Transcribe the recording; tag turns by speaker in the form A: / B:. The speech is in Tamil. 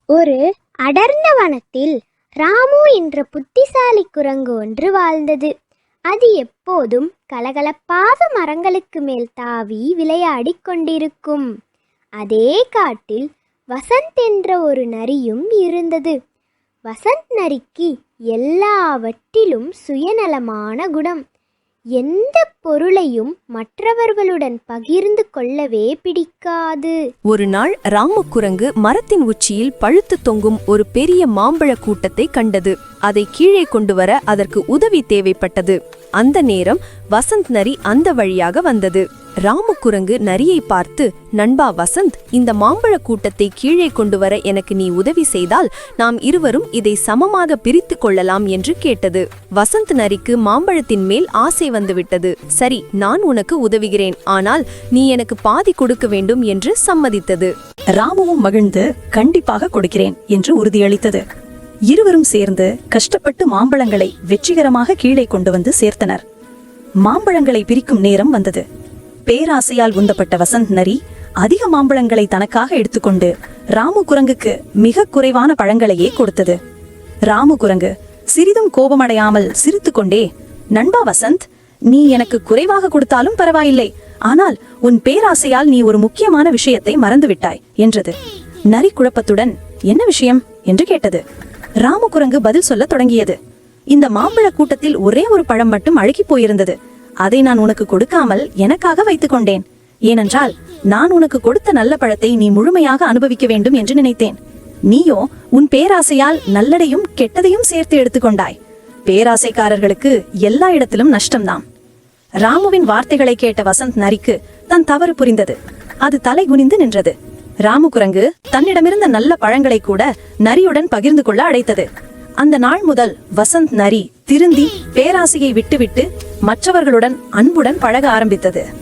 A: ஒரு அடர்ந்த வனத்தில் ராமு என்ற புத்திசாலி குரங்கு ஒன்று வாழ்ந்தது. அது எப்போதும் கலகலப்பாக மரங்களுக்கு மேல் தாவி விளையாடிக் கொண்டிருக்கும். அதே காட்டில் வசந்த் என்ற ஒரு நரியும் இருந்தது. வசந்த் நரிக்கு எல்லாவற்றிலும் சுயநலமான குணம். எந்த பொருளையும் மற்றவர்களுடன் பகிர்ந்து கொள்ளவே பிடிக்காது.
B: ஒரு நாள் ராமுக்குரங்கு மரத்தின் உச்சியில் பழுத்து தொங்கும் ஒரு பெரிய மாம்பழ கூட்டத்தை கண்டது. அதை கீழே கொண்டு வர அதற்கு உதவி தேவைப்பட்டது. அந்த நேரம் வசந்த் நரி அந்த வழியாக வந்தது. ராமுக்குரங்கு நரியை பார்த்து, நண்பா வசந்த், இந்த மாம்பழ கூட்டத்தை கீழே கொண்டு வர எனக்கு நீ உதவி செய்தால் நாம் இருவரும் இதை சமமாக பிரித்து கொள்ளலாம் என்று கேட்டது. வசந்த் நரிக்கு மாம்பழத்தின் மேல் ஆசை வந்துவிட்டது. சரி, நான் உனக்கு உதவுகிறேன், ஆனால் நீ எனக்கு பாதி கொடுக்க வேண்டும் என்று சம்மதித்தது.
C: ராமுவும் மகிழ்ந்து கண்டிப்பாக கொடுக்கிறேன் என்று உறுதியளித்தது. இருவரும் சேர்ந்து கஷ்டப்பட்டு மாம்பழங்களை வெற்றிகரமாக கீழே கொண்டு வந்து சேர்த்தனர். மாம்பழங்களை பிரிக்கும் நேரம் வந்தது. பேராசையால் உந்தப்பட்ட வசந்த் நரி அதிக மாம்பழங்களை தனக்காக எடுத்துக்கொண்டு ராமு குரங்குக்கு மிக குறைவான பழங்களையே கொடுத்தது. ராமு குரங்கு சிறிதும் கோபமடையாமல் சிரித்து கொண்டே, நண்பா வசந்த், நீ எனக்கு குறைவாக கொடுத்தாலும் பரவாயில்லை, ஆனால் உன் பேராசையால் நீ ஒரு முக்கியமான விஷயத்தை மறந்துவிட்டாய் என்றது. நரி குழப்பத்துடன், என்ன விஷயம் என்று கேட்டது. ராமு குரங்கு பதில் சொல்ல தொடங்கியது. இந்த மாம்பழ கூட்டத்தில் ஒரே ஒரு பழம் மட்டும் அழுகி போயிருந்தது. அதை நான் உனக்கு கொடுக்காமல் எனக்காக வைத்துக் கொண்டேன். ஏனென்றால் நான் உனக்கு கொடுத்த நல்ல பழத்தை நீ முழுமையாக அனுபவிக்க வேண்டும் என்று நினைத்தேன். நீயோ உன் பேராசையால் நல்லதையும் கெட்டதையும் சேர்த்து எடுத்துக்கொண்டாய். பேராசைக்காரர்களுக்கு எல்லா இடத்திலும் நஷ்டம்தான். ராமுவின் வார்த்தைகளை கேட்ட வசந்த் நரிக்கு தன் தவறு புரிந்தது. அது தலை குனிந்து நின்றது. ராமு குரங்கு தன்னிடமிருந்த நல்ல பழங்களை கூட நரியுடன் பகிர்ந்து கொள்ள அழைத்தது. அந்த நாள் முதல் வசந்த் நரி திருந்தி பேராசையை விட்டுவிட்டு மற்றவர்களுடன் அன்புடன் பழக ஆரம்பித்தது.